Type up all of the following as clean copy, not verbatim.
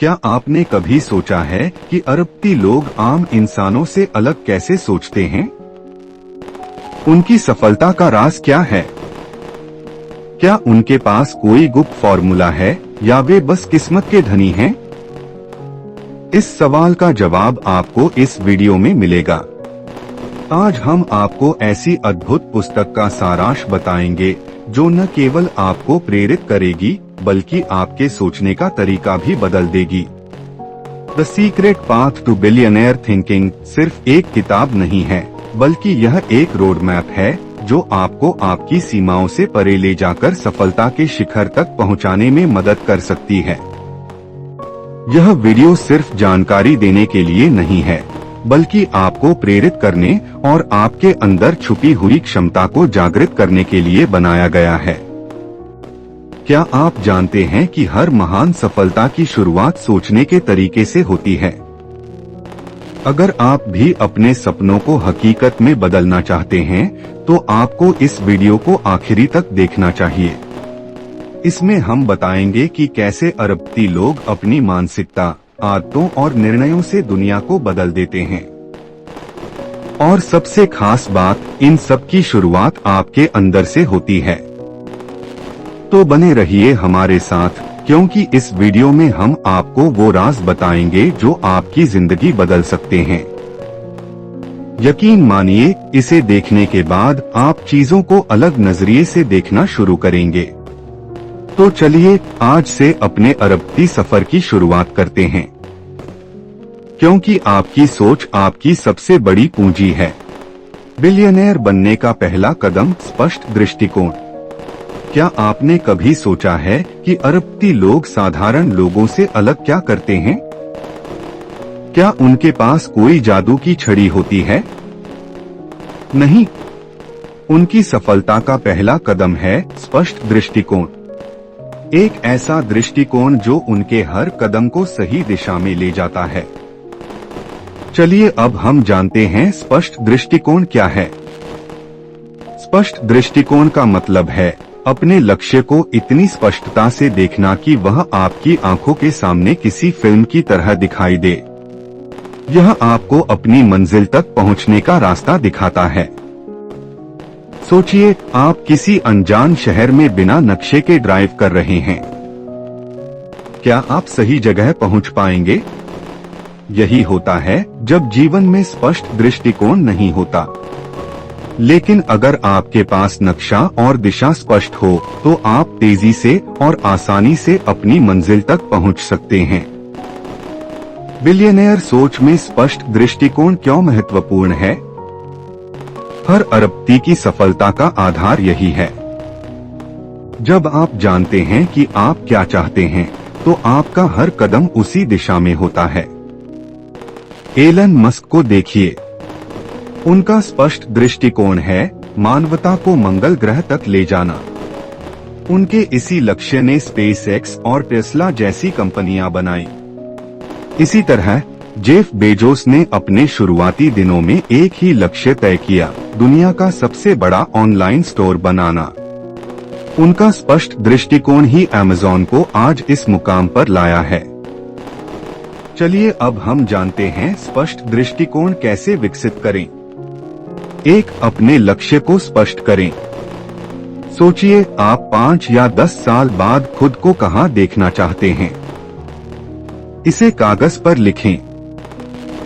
क्या आपने कभी सोचा है कि अरबती लोग आम इंसानों से अलग कैसे सोचते हैं? उनकी सफलता का राज क्या है? क्या उनके पास कोई गुप्त फॉर्मूला है या वे बस किस्मत के धनी हैं? इस सवाल का जवाब आपको इस वीडियो में मिलेगा। आज हम आपको ऐसी अद्भुत पुस्तक का सारांश बताएंगे जो न केवल आपको प्रेरित करेगी बल्कि आपके सोचने का तरीका भी बदल देगी। The secret path to billionaire thinking सिर्फ एक किताब नहीं है, बल्कि यह एक रोड मैप है जो आपको आपकी सीमाओं से परे ले जाकर सफलता के शिखर तक पहुंचाने में मदद कर सकती है। यह वीडियो सिर्फ जानकारी देने के लिए नहीं है, बल्कि आपको प्रेरित करने और आपके अंदर छुपी हुई क्षमता को जागृत करने के लिए बनाया गया है। क्या आप जानते हैं कि हर महान सफलता की शुरुआत सोचने के तरीके से होती है? अगर आप भी अपने सपनों को हकीकत में बदलना चाहते हैं, तो आपको इस वीडियो को आखिरी तक देखना चाहिए। इसमें हम बताएंगे कि कैसे अरबती लोग अपनी मानसिकता, आदतों और निर्णयों से दुनिया को बदल देते हैं। और सबसे खास बात, इन सब की शुरुआत आपके अंदर से होती है। तो बने रहिए हमारे साथ, क्योंकि इस वीडियो में हम आपको वो राज बताएंगे जो आपकी जिंदगी बदल सकते हैं। यकीन मानिए, इसे देखने के बाद आप चीजों को अलग नजरिए से देखना शुरू करेंगे। तो चलिए आज से अपने अरबती सफर की शुरुआत करते हैं, क्योंकि आपकी सोच आपकी सबसे बड़ी पूंजी है। बिलियनेयर बनने का पहला कदम, स्पष्ट दृष्टिकोण। क्या आपने कभी सोचा है कि अरबती लोग साधारण लोगों से अलग क्या करते हैं? क्या उनके पास कोई जादू की छड़ी होती है? नहीं, उनकी सफलता का पहला कदम है स्पष्ट दृष्टिकोण। एक ऐसा दृष्टिकोण जो उनके हर कदम को सही दिशा में ले जाता है। चलिए अब हम जानते हैं स्पष्ट दृष्टिकोण क्या है। स्पष्ट दृष्टिकोण का मतलब है अपने लक्ष्य को इतनी स्पष्टता से देखना कि वह आपकी आंखों के सामने किसी फिल्म की तरह दिखाई दे। यह आपको अपनी मंजिल तक पहुंचने का रास्ता दिखाता है। सोचिए, आप किसी अनजान शहर में बिना नक्शे के ड्राइव कर रहे हैं। क्या आप सही जगह पहुंच पाएंगे? यही होता है जब जीवन में स्पष्ट दृष्टिकोण नहीं होता। लेकिन अगर आपके पास नक्शा और दिशा स्पष्ट हो, तो आप तेजी से और आसानी से अपनी मंजिल तक पहुंच सकते हैं। बिलियनेयर सोच में स्पष्ट दृष्टिकोण क्यों महत्वपूर्ण है? हर अरबती की सफलता का आधार यही है। जब आप जानते हैं कि आप क्या चाहते हैं, तो आपका हर कदम उसी दिशा में होता है। एलन मस्क को देखिए, उनका स्पष्ट दृष्टिकोण है मानवता को मंगल ग्रह तक ले जाना। उनके इसी लक्ष्य ने स्पेसएक्स और टेस्ला जैसी कंपनियां बनाई। इसी तरह जेफ बेजोस ने अपने शुरुआती दिनों में एक ही लक्ष्य तय किया, दुनिया का सबसे बड़ा ऑनलाइन स्टोर बनाना। उनका स्पष्ट दृष्टिकोण ही अमेज़न को आज इस मुकाम पर लाया है। चलिए अब हम जानते हैं स्पष्ट दृष्टिकोण कैसे विकसित करें। एक, अपने लक्ष्य को स्पष्ट करें। सोचिए, आप 5 या 10 साल बाद खुद को कहां देखना चाहते हैं। इसे कागज पर लिखें।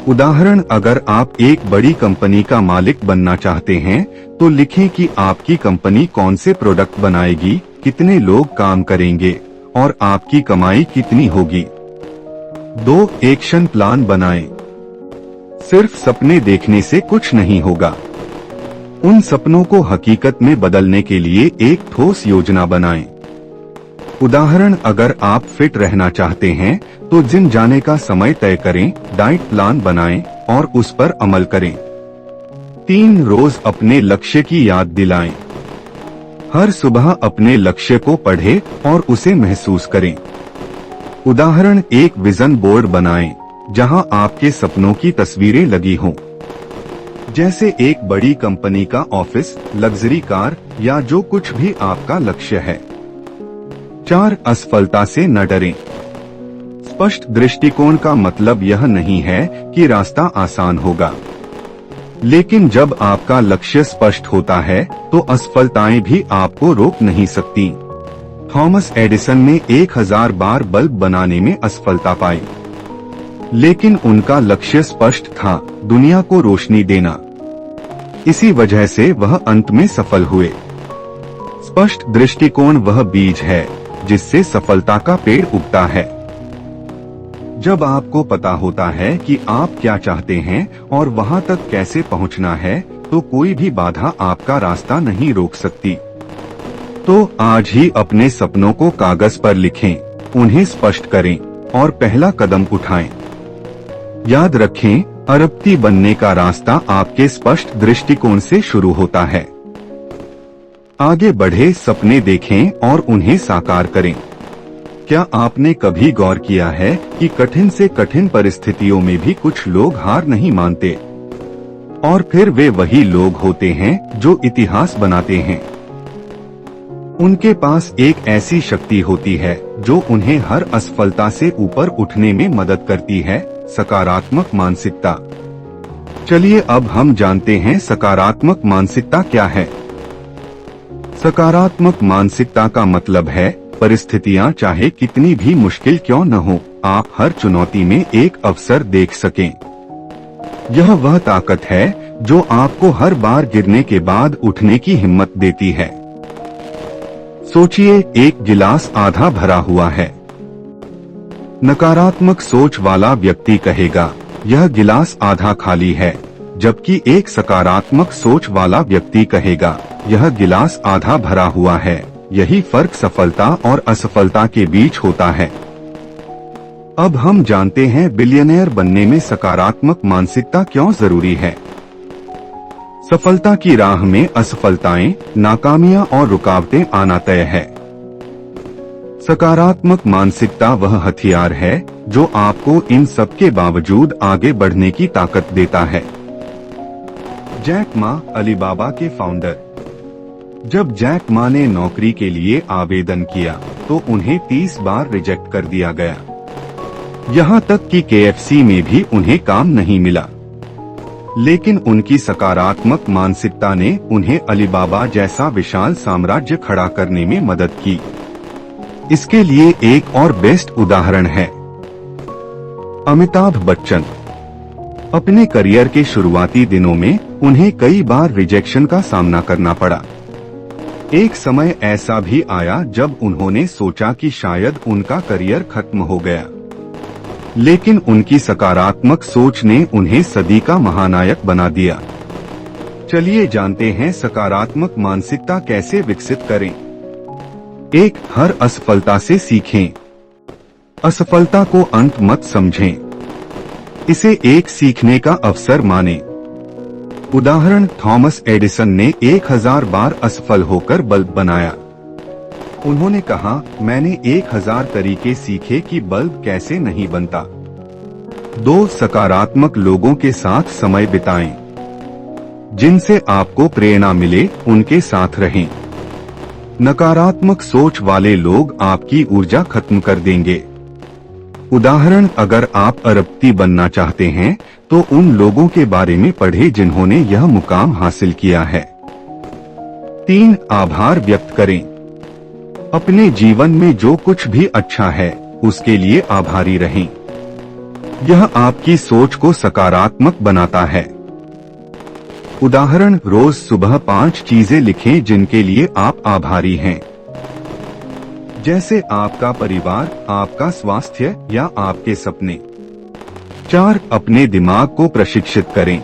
उदाहरण, अगर आप एक बड़ी कंपनी का मालिक बनना चाहते हैं, तो लिखें कि आपकी कंपनी कौन से प्रोडक्ट बनाएगी, कितने लोग काम करेंगे और आपकी कमाई कितनी होगी। 2, एक्शन प्लान बनाएं। सिर्फ सपने देखने से कुछ नहीं होगा। उन सपनों को हकीकत में बदलने के लिए एक ठोस योजना बनाएं। उदाहरण, अगर आप फिट रहना चाहते हैं, तो जिम जाने का समय तय करें, डाइट प्लान बनाएं और उस पर अमल करें। 3, रोज अपने लक्ष्य की याद दिलाएं। हर सुबह अपने लक्ष्य को पढ़ें और उसे महसूस करें। उदाहरण, एक विजन बोर्ड बनाएं, जहां आपके सपनों की तस्वीरें लगी हों, जैसे एक बड़ी कंपनी का ऑफिस, लग्जरी कार या जो कुछ भी आपका लक्ष्य है। 4, असफलता से न डरें। स्पष्ट दृष्टिकोण का मतलब यह नहीं है कि रास्ता आसान होगा, लेकिन जब आपका लक्ष्य स्पष्ट होता है तो असफलताएं भी आपको रोक नहीं सकती। थॉमस एडिसन ने 1000 बार बल्ब बनाने में असफलता पाई, लेकिन उनका लक्ष्य स्पष्ट था, दुनिया को रोशनी देना। इसी वजह से वह अंत में सफल हुए। स्पष्ट दृष्टिकोण वह बीज है जिससे सफलता का पेड़ उगता है। जब आपको पता होता है कि आप क्या चाहते हैं और वहां तक कैसे पहुंचना है, तो कोई भी बाधा आपका रास्ता नहीं रोक सकती। तो आज ही अपने सपनों को कागज पर लिखें, उन्हें स्पष्ट करें और पहला कदम उठाएं। याद रखें, अरबपति बनने का रास्ता आपके स्पष्ट दृष्टिकोण से शुरू होता है। आगे बढ़े, सपने देखें और उन्हें साकार करें। क्या आपने कभी गौर किया है कि कठिन से कठिन परिस्थितियों में भी कुछ लोग हार नहीं मानते, और फिर वे वही लोग होते हैं जो इतिहास बनाते हैं। उनके पास एक ऐसी शक्ति होती है जो उन्हें हर असफलता से ऊपर उठने में मदद करती है, सकारात्मक मानसिकता। चलिए अब हम जानते हैं सकारात्मक मानसिकता क्या है। सकारात्मक मानसिकता का मतलब है, परिस्थितियां चाहे कितनी भी मुश्किल क्यों न हो, आप हर चुनौती में एक अवसर देख सकें। यह वह ताकत है जो आपको हर बार गिरने के बाद उठने की हिम्मत देती है। सोचिए, एक गिलास आधा भरा हुआ है। नकारात्मक सोच वाला व्यक्ति कहेगा, यह गिलास आधा खाली है, जबकि एक सकारात्मक सोच वाला व्यक्ति कहेगा, यह गिलास आधा भरा हुआ है। यही फर्क सफलता और असफलता के बीच होता है। अब हम जानते हैं बिलियनेयर बनने में सकारात्मक मानसिकता क्यों जरूरी है। सफलता की राह में असफलताएं, नाकामियां और रुकावटें आना तय है। सकारात्मक मानसिकता वह हथियार है जो आपको इन सब के बावजूद आगे बढ़ने की ताकत देता है। जैक मा, अलीबाबा के फाउंडर। जब जैक मा ने नौकरी के लिए आवेदन किया तो उन्हें 30 बार रिजेक्ट कर दिया गया। यहाँ तक कि KFC में भी उन्हें काम नहीं मिला, लेकिन उनकी सकारात्मक मानसिकता ने उन्हें अलीबाबा जैसा विशाल साम्राज्य खड़ा करने में मदद की। इसके लिए एक और बेस्ट उदाहरण है, अमिताभ बच्चन। अपने करियर के शुरुआती दिनों में उन्हें कई बार रिजेक्शन का सामना करना पड़ा। एक समय ऐसा भी आया जब उन्होंने सोचा कि शायद उनका करियर खत्म हो गया, लेकिन उनकी सकारात्मक सोच ने उन्हें सदी का महानायक बना दिया। चलिए जानते हैं सकारात्मक मानसिकता कैसे विकसित करें। 1. हर असफलता से सीखें। असफलता को अंत मत समझें, इसे एक सीखने का अवसर मानें। उदाहरण, थॉमस एडिसन ने 1000 बार असफल होकर बल्ब बनाया। उन्होंने कहा, मैंने 1000 तरीके सीखे कि बल्ब कैसे नहीं बनता। 2. सकारात्मक लोगों के साथ समय बिताएं। जिनसे आपको प्रेरणा मिले उनके साथ रहें। नकारात्मक सोच वाले लोग आपकी ऊर्जा खत्म कर देंगे। उदाहरण, अगर आप अरबपति बनना चाहते हैं तो उन लोगों के बारे में पढ़ें जिन्होंने यह मुकाम हासिल किया है। 3. आभार व्यक्त करें। अपने जीवन में जो कुछ भी अच्छा है उसके लिए आभारी रहें। यह आपकी सोच को सकारात्मक बनाता है। उदाहरण, रोज सुबह 5 चीजें लिखें जिनके लिए आप आभारी हैं, जैसे आपका परिवार, आपका स्वास्थ्य या आपके सपने। 4. अपने दिमाग को प्रशिक्षित करें।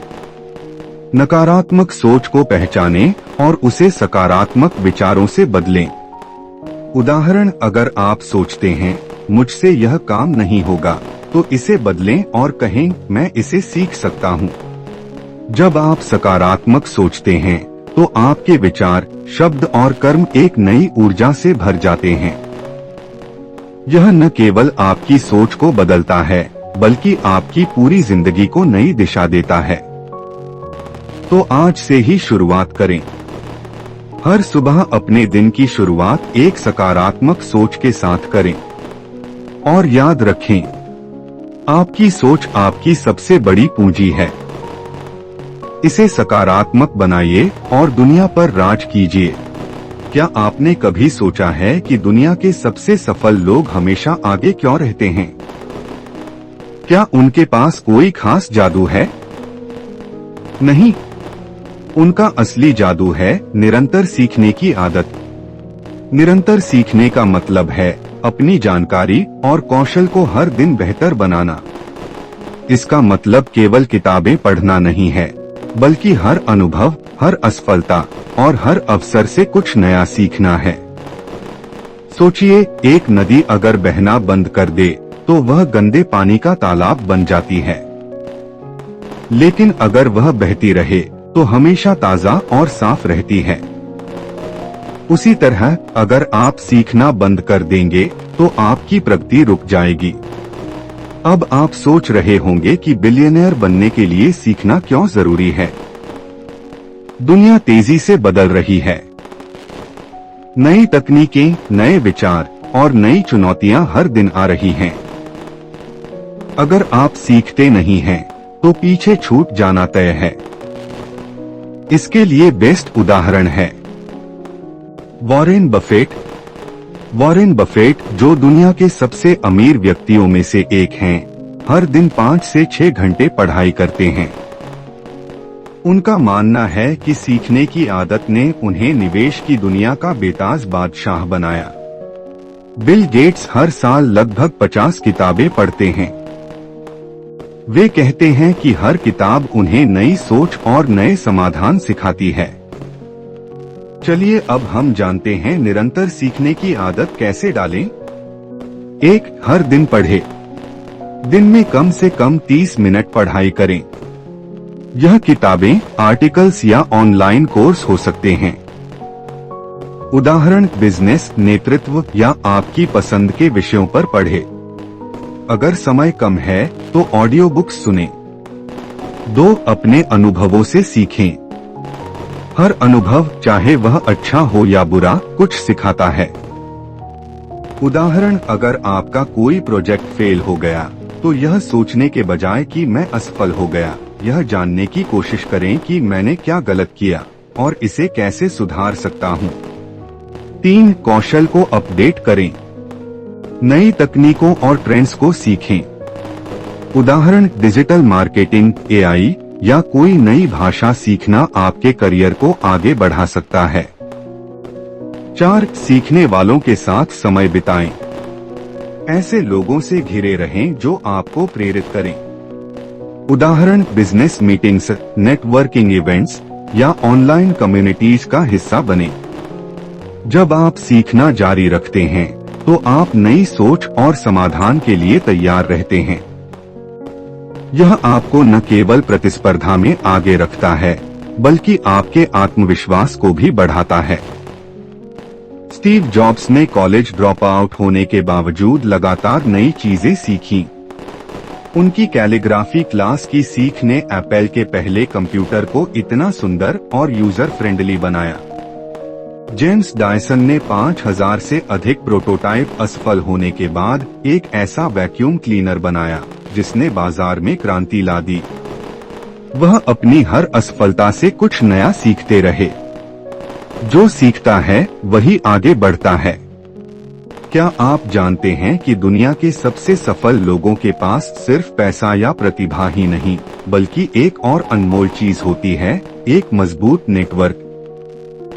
नकारात्मक सोच को पहचानें और उसे सकारात्मक विचारों से बदलें। उदाहरण, अगर आप सोचते हैं मुझसे यह काम नहीं होगा, तो इसे बदलें और कहें, मैं इसे सीख सकता हूँ। जब आप सकारात्मक सोचते हैं तो आपके विचार, शब्द और कर्म एक नई ऊर्जा से भर जाते हैं। यह न केवल आपकी सोच को बदलता है बल्कि आपकी पूरी जिंदगी को नई दिशा देता है। तो आज से ही शुरुआत करें। हर सुबह अपने दिन की शुरुआत एक सकारात्मक सोच के साथ करें। और याद रखें, आपकी सोच आपकी सबसे बड़ी पूंजी है। इसे सकारात्मक बनाइए और दुनिया पर राज कीजिए। क्या आपने कभी सोचा है कि दुनिया के सबसे सफल लोग हमेशा आगे क्यों रहते हैं? क्या उनके पास कोई खास जादू है? नहीं, उनका असली जादू है निरंतर सीखने की आदत। निरंतर सीखने का मतलब है अपनी जानकारी और कौशल को हर दिन बेहतर बनाना। इसका मतलब केवल किताबें पढ़ना नहीं है, बल्कि हर अनुभव, हर असफलता और हर अवसर से कुछ नया सीखना है। सोचिए, एक नदी अगर बहना बंद कर दे तो वह गंदे पानी का तालाब बन जाती है, लेकिन अगर वह बहती रहे तो हमेशा ताजा और साफ रहती है। उसी तरह अगर आप सीखना बंद कर देंगे तो आपकी प्रगति रुक जाएगी। अब आप सोच रहे होंगे कि बिलियनियर बनने के लिए सीखना क्यों जरूरी है। दुनिया तेजी से बदल रही है। नई तकनीकें, नए विचार और नई चुनौतियां हर दिन आ रही हैं। अगर आप सीखते नहीं हैं, तो पीछे छूट जाना तय है। इसके लिए बेस्ट उदाहरण है वॉरेन बफेट। वॉरेन बफेट, जो दुनिया के सबसे अमीर व्यक्तियों में से एक हैं, हर दिन 5 से 6 घंटे पढ़ाई करते हैं। उनका मानना है कि सीखने की आदत ने उन्हें निवेश की दुनिया का बेताज बादशाह बनाया। बिल गेट्स हर साल लगभग 50 किताबें पढ़ते हैं। वे कहते हैं कि हर किताब उन्हें नई सोच और नए समाधान सिखाती है। चलिए अब हम जानते हैं निरंतर सीखने की आदत कैसे डालें। 1. हर दिन पढ़ें। दिन में कम से कम 30 मिनट पढ़ाई करें। यह किताबें, आर्टिकल्स या ऑनलाइन कोर्स हो सकते हैं। उदाहरण, बिजनेस, नेतृत्व या आपकी पसंद के विषयों पर पढ़ें। अगर समय कम है तो ऑडियो बुक्स सुनें। 2. अपने अनुभवों से सीखें। हर अनुभव, चाहे वह अच्छा हो या बुरा, कुछ सिखाता है। उदाहरण, अगर आपका कोई प्रोजेक्ट फेल हो गया तो यह सोचने के बजाय कि मैं असफल हो गया, यह जानने की कोशिश करें कि मैंने क्या गलत किया और इसे कैसे सुधार सकता हूँ। 3. कौशल को अपडेट करें। नई तकनीकों और ट्रेंड्स को सीखें। उदाहरण, डिजिटल मार्केटिंग, AI या कोई नई भाषा सीखना आपके करियर को आगे बढ़ा सकता है। 4. सीखने वालों के साथ समय बिताएं। ऐसे लोगों से घिरे रहें जो आपको प्रेरित करें। उदाहरण, बिजनेस मीटिंग्स, नेटवर्किंग इवेंट्स या ऑनलाइन कम्युनिटीज का हिस्सा बने। जब आप सीखना जारी रखते हैं तो आप नई सोच और समाधान के लिए तैयार रहते हैं। यह आपको न केवल प्रतिस्पर्धा में आगे रखता है, बल्कि आपके आत्मविश्वास को भी बढ़ाता है। स्टीव जॉब्स ने कॉलेज ड्रॉप आउट होने के बावजूद लगातार नई चीजें सीखीं। उनकी कैलीग्राफी क्लास की सीख ने एप्पल के पहले कंप्यूटर को इतना सुंदर और यूजर फ्रेंडली बनाया। जेम्स डायसन ने 5000 से अधिक प्रोटोटाइप असफल होने के बाद एक ऐसा वैक्यूम क्लीनर बनाया जिसने बाजार में क्रांति ला दी। वह अपनी हर असफलता से कुछ नया सीखते रहे। जो सीखता है वही आगे बढ़ता है। क्या आप जानते हैं कि दुनिया के सबसे सफल लोगों के पास सिर्फ पैसा या प्रतिभा ही नहीं, बल्कि एक और अनमोल चीज होती है, एक मजबूत नेटवर्क।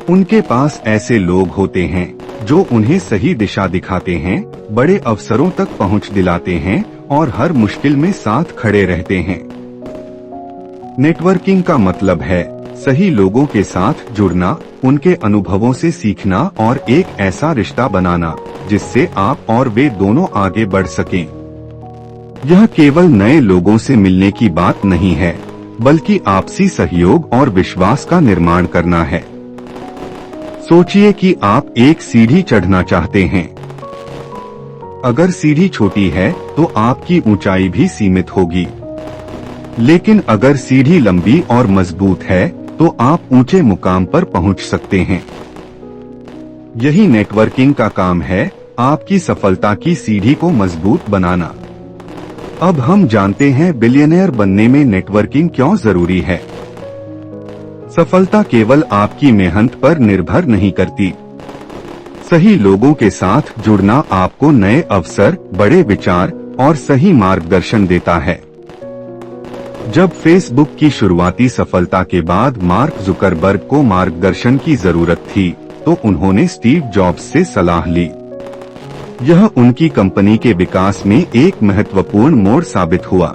उनके पास ऐसे लोग होते हैं जो उन्हें सही दिशा दिखाते हैं, बड़े अवसरों तक पहुंच दिलाते हैं और हर मुश्किल में साथ खड़े रहते हैं। नेटवर्किंग का मतलब है सही लोगों के साथ जुड़ना, उनके अनुभवों से सीखना और एक ऐसा रिश्ता बनाना जिससे आप और वे दोनों आगे बढ़ सकें। यह केवल नए लोगों से मिलने की बात नहीं है, बल्कि आपसी सहयोग और विश्वास का निर्माण करना है। सोचिए कि आप एक सीढ़ी चढ़ना चाहते हैं। अगर सीढ़ी छोटी है तो आपकी ऊंचाई भी सीमित होगी, लेकिन अगर सीढ़ी लंबी और मजबूत है तो आप ऊंचे मुकाम पर पहुंच सकते हैं। यही नेटवर्किंग का काम है, आपकी सफलता की सीढ़ी को मजबूत बनाना। अब हम जानते हैं बिलियनियर बनने में नेटवर्किंग क्यों जरूरी है। सफलता केवल आपकी मेहनत पर निर्भर नहीं करती। सही लोगों के साथ जुड़ना आपको नए अवसर, बड़े विचार और सही मार्गदर्शन देता है। जब फेसबुक की शुरुआती सफलता के बाद मार्क जुकरबर्ग को मार्गदर्शन की जरूरत थी, तो उन्होंने स्टीव जॉब्स से सलाह ली। यह उनकी कंपनी के विकास में एक महत्वपूर्ण मोड़ साबित हुआ।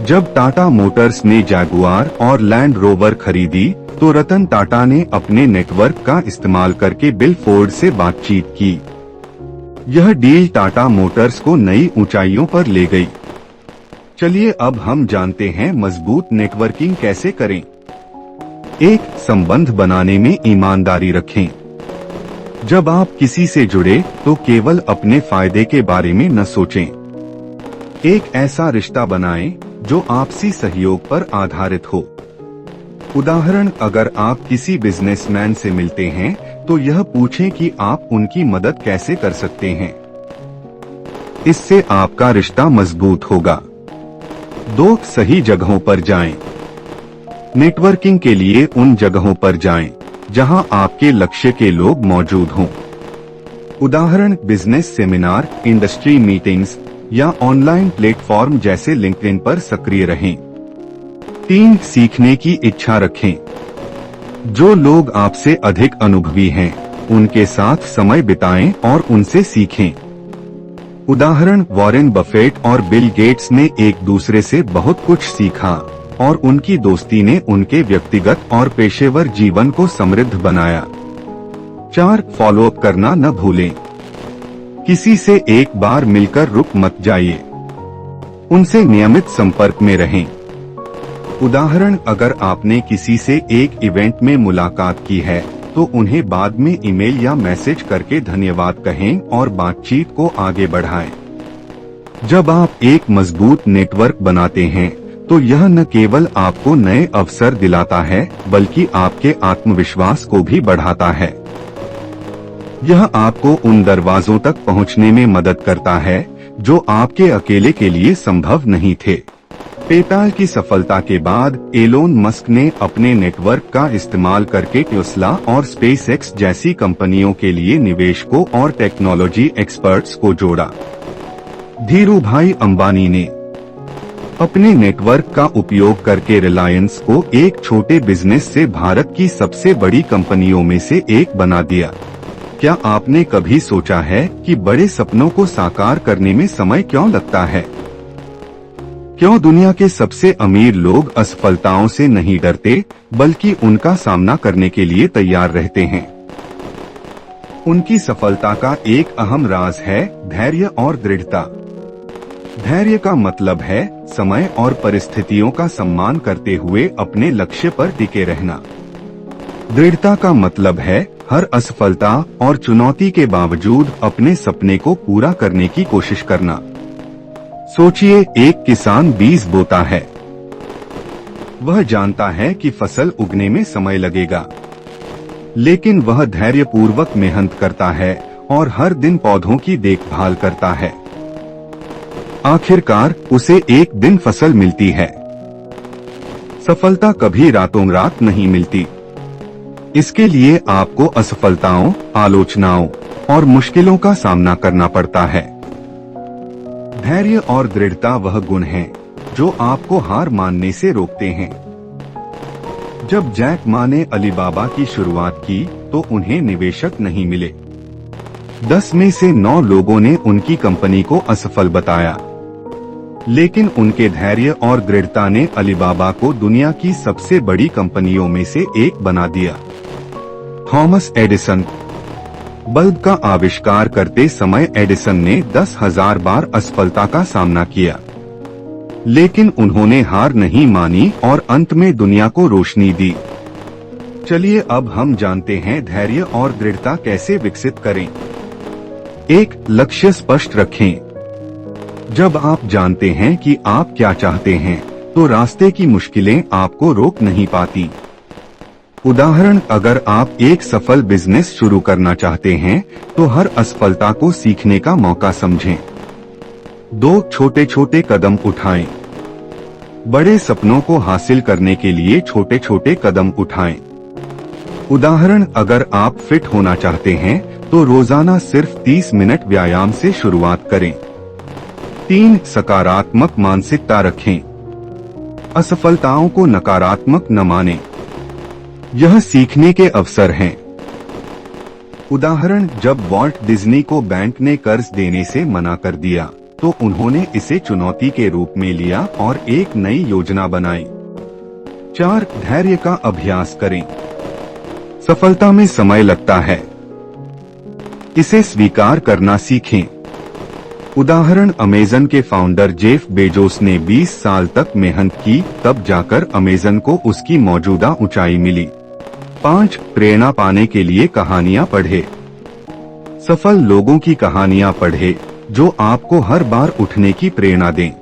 जब टाटा मोटर्स ने जैगुआर और लैंड रोवर खरीदी, तो रतन टाटा ने अपने नेटवर्क का इस्तेमाल करके बिल फोर्ड से बातचीत की। यह डील टाटा मोटर्स को नई ऊंचाइयों पर ले गई। चलिए अब हम जानते हैं मजबूत नेटवर्किंग कैसे करें। 1. संबंध बनाने में ईमानदारी रखें। जब आप किसी से जुड़े तो केवल अपने फायदे के बारे में न सोचें। एक ऐसा रिश्ता बनाएं जो आपसी सहयोग पर आधारित हो। उदाहरण, अगर आप किसी बिजनेसमैन से मिलते हैं तो यह पूछें कि आप उनकी मदद कैसे कर सकते हैं। इससे आपका रिश्ता मजबूत होगा। 2. सही जगहों पर जाएं। नेटवर्किंग के लिए उन जगहों पर जाएं जहां आपके लक्ष्य के लोग मौजूद हों। उदाहरण, बिजनेस सेमिनार, इंडस्ट्री मीटिंग्स या ऑनलाइन प्लेटफॉर्म जैसे लिंक्डइन पर सक्रिय रहें। 3. सीखने की इच्छा रखें। जो लोग आपसे अधिक अनुभवी हैं, उनके साथ समय बिताएं और उनसे सीखें। उदाहरण, वॉरेन बफेट और बिल गेट्स ने एक दूसरे से बहुत कुछ सीखा और उनकी दोस्ती ने उनके व्यक्तिगत और पेशेवर जीवन को समृद्ध बनाया। 4. फॉलोअप करना न भूलें। किसी से एक बार मिलकर रुक मत जाइए। उनसे नियमित संपर्क में रहें। उदाहरण, अगर आपने किसी से एक इवेंट में मुलाकात की है तो उन्हें बाद में ईमेल या मैसेज करके धन्यवाद कहें और बातचीत को आगे बढ़ाएं। जब आप एक मजबूत नेटवर्क बनाते हैं तो यह न केवल आपको नए अवसर दिलाता है, बल्कि आपके आत्मविश्वास को भी बढ़ाता है। यह आपको उन दरवाजों तक पहुंचने में मदद करता है जो आपके अकेले के लिए संभव नहीं थे। पेपाल की सफलता के बाद एलोन मस्क ने अपने नेटवर्क का इस्तेमाल करके टेस्ला और स्पेसएक्स जैसी कंपनियों के लिए निवेशकों और टेक्नोलॉजी एक्सपर्ट्स को जोड़ा। धीरूभाई अंबानी ने अपने नेटवर्क का उपयोग करके रिलायंस को एक छोटे बिजनेस से भारत की सबसे बड़ी कंपनियों में से एक बना दिया। क्या आपने कभी सोचा है कि बड़े सपनों को साकार करने में समय क्यों लगता है? क्यों दुनिया के सबसे अमीर लोग असफलताओं से नहीं डरते, बल्कि उनका सामना करने के लिए तैयार रहते हैं? उनकी सफलता का एक अहम राज है धैर्य और दृढ़ता। धैर्य का मतलब है समय और परिस्थितियों का सम्मान करते हुए अपने लक्ष्य पर टिके रहना। दृढ़ता का मतलब है हर असफलता और चुनौती के बावजूद अपने सपने को पूरा करने की कोशिश करना। सोचिए, एक किसान बीज बोता है। वह जानता है कि फसल उगने में समय लगेगा, लेकिन वह धैर्यपूर्वक मेहनत करता है और हर दिन पौधों की देखभाल करता है। आखिरकार उसे एक दिन फसल मिलती है। सफलता कभी रातों रात नहीं मिलती। इसके लिए आपको असफलताओं, आलोचनाओं और मुश्किलों का सामना करना पड़ता है। धैर्य और दृढ़ता वह गुण हैं जो आपको हार मानने से रोकते हैं। जब जैक मा ने अलीबाबा की शुरुआत की तो उन्हें निवेशक नहीं मिले। 10 में से 9 लोगों ने उनकी कंपनी को असफल बताया, लेकिन उनके धैर्य और दृढ़ता ने अलीबाबा को दुनिया की सबसे बड़ी कंपनियों में से एक बना दिया। Thomas Edison. बल्ब का आविष्कार करते समय एडिसन ने 10,000 बार असफलता का सामना किया, लेकिन उन्होंने हार नहीं मानी और अंत में दुनिया को रोशनी दी। चलिए अब हम जानते हैं धैर्य और दृढ़ता कैसे विकसित करें। 1. लक्ष्य स्पष्ट रखें। जब आप जानते हैं कि आप क्या चाहते हैं, तो रास्ते की मुश्किलें आपको रोक नहीं पाती। उदाहरण, अगर आप एक सफल बिजनेस शुरू करना चाहते हैं, तो हर असफलता को सीखने का मौका समझें। 2 छोटे छोटे कदम उठाएं। बड़े सपनों को हासिल करने के लिए छोटे छोटे कदम उठाएं। उदाहरण, अगर आप फिट होना चाहते हैं तो रोजाना सिर्फ 30 मिनट व्यायाम से शुरुआत करें। 3 सकारात्मक मानसिकता रखें। असफलताओं को नकारात्मक न मानें, यह सीखने के अवसर हैं। उदाहरण, जब वॉल्ट डिज्नी को बैंक ने कर्ज देने से मना कर दिया तो उन्होंने इसे चुनौती के रूप में लिया और एक नई योजना बनाई। 4 धैर्य का अभ्यास करें। सफलता में समय लगता है, इसे स्वीकार करना सीखें। उदाहरण, अमेज़न के फाउंडर जेफ बेजोस ने 20 साल तक मेहनत की, तब जाकर अमेज़न को उसकी मौजूदा ऊंचाई मिली। 5 प्रेरणा पाने के लिए कहानियां पढ़े। सफल लोगों की कहानियां पढ़े जो आपको हर बार उठने की प्रेरणा दें।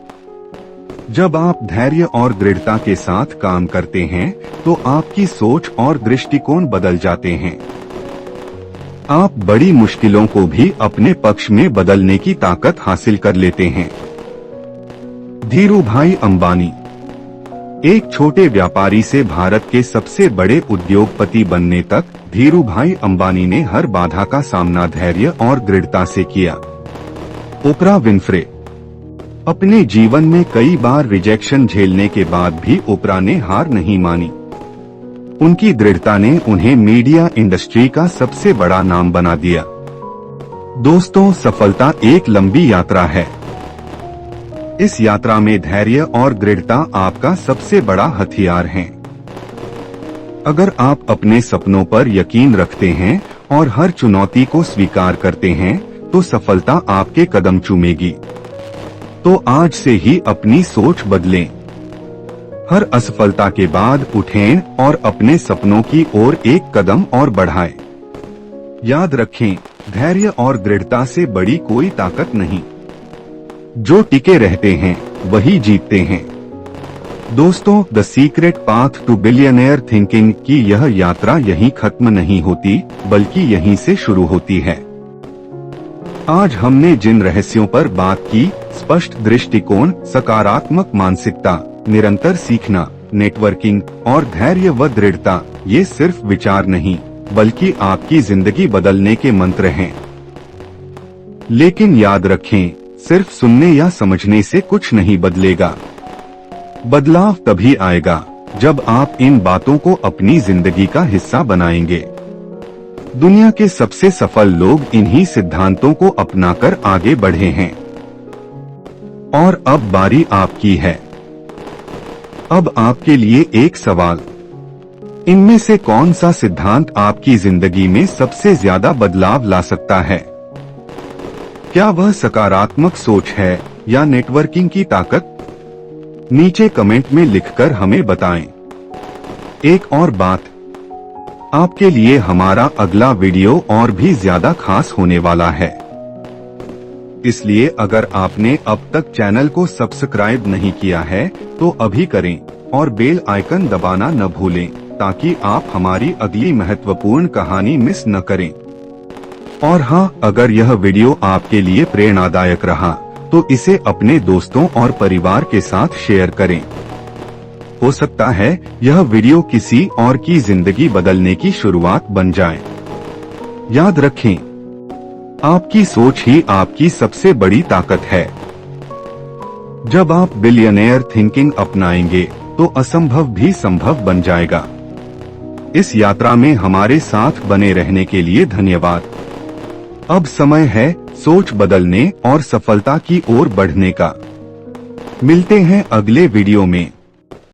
जब आप धैर्य और दृढ़ता के साथ काम करते हैं तो आपकी सोच और दृष्टिकोण बदल जाते हैं। आप बड़ी मुश्किलों को भी अपने पक्ष में बदलने की ताकत हासिल कर लेते हैं। धीरूभाई अंबानी, एक छोटे व्यापारी से भारत के सबसे बड़े उद्योगपति बनने तक धीरूभाई अंबानी ने हर बाधा का सामना धैर्य और दृढ़ता से किया। ओपरा विन्फ्रे, अपने जीवन में कई बार रिजेक्शन झेलने के बाद भी ओपरा ने हार नहीं मानी। उनकी दृढ़ता ने उन्हें मीडिया इंडस्ट्री का सबसे बड़ा नाम बना दिया। दोस्तों, सफलता एक लंबी यात्रा है। इस यात्रा में धैर्य और दृढ़ता आपका सबसे बड़ा हथियार हैं। अगर आप अपने सपनों पर यकीन रखते हैं और हर चुनौती को स्वीकार करते हैं तो सफलता आपके कदम चूमेगी। तो आज से ही अपनी सोच बदलें। हर असफलता के बाद उठें और अपने सपनों की ओर एक कदम और बढ़ाएं। याद रखें, धैर्य और दृढ़ता से बड़ी कोई ताकत नहीं। जो टिके रहते हैं वही जीतते हैं। दोस्तों, the secret path to billionaire thinking की यह यात्रा यहीं खत्म नहीं होती, बल्कि यहीं से शुरू होती है। आज हमने जिन रहस्यों पर बात की, स्पष्ट दृष्टिकोण, सकारात्मक मानसिकता, निरंतर सीखना, नेटवर्किंग और धैर्य व दृढ़ता, ये सिर्फ विचार नहीं बल्कि आपकी जिंदगी बदलने के मंत्र हैं। लेकिन याद रखें, सिर्फ सुनने या समझने से कुछ नहीं बदलेगा। बदलाव तभी आएगा जब आप इन बातों को अपनी जिंदगी का हिस्सा बनाएंगे। दुनिया के सबसे सफल लोग इन्हीं सिद्धांतों को अपनाकर आगे बढ़े हैं। और अब बारी आपकी है। अब आपके लिए एक सवाल, इनमें से कौन सा सिद्धांत आपकी जिंदगी में सबसे ज्यादा बदलाव ला सकता है? क्या वह सकारात्मक सोच है या नेटवर्किंग की ताकत? नीचे कमेंट में लिखकर हमें बताएं। एक और बात, आपके लिए हमारा अगला वीडियो और भी ज्यादा खास होने वाला है, इसलिए अगर आपने अब तक चैनल को सब्सक्राइब नहीं किया है तो अभी करें और बेल आइकन दबाना न भूलें ताकि आप हमारी अगली महत्वपूर्ण कहानी मिस न करें। और हाँ, अगर यह वीडियो आपके लिए प्रेरणादायक रहा तो इसे अपने दोस्तों और परिवार के साथ शेयर करें। हो सकता है यह वीडियो किसी और की जिंदगी बदलने की शुरुआत बन जाए। याद रखें, आपकी सोच ही आपकी सबसे बड़ी ताकत है। जब आप बिलियनेयर थिंकिंग अपनाएंगे तो असंभव भी संभव बन जाएगा। इस यात्रा में हमारे साथ बने रहने के लिए धन्यवाद। अब समय है सोच बदलने और सफलता की ओर बढ़ने का। मिलते हैं अगले वीडियो में।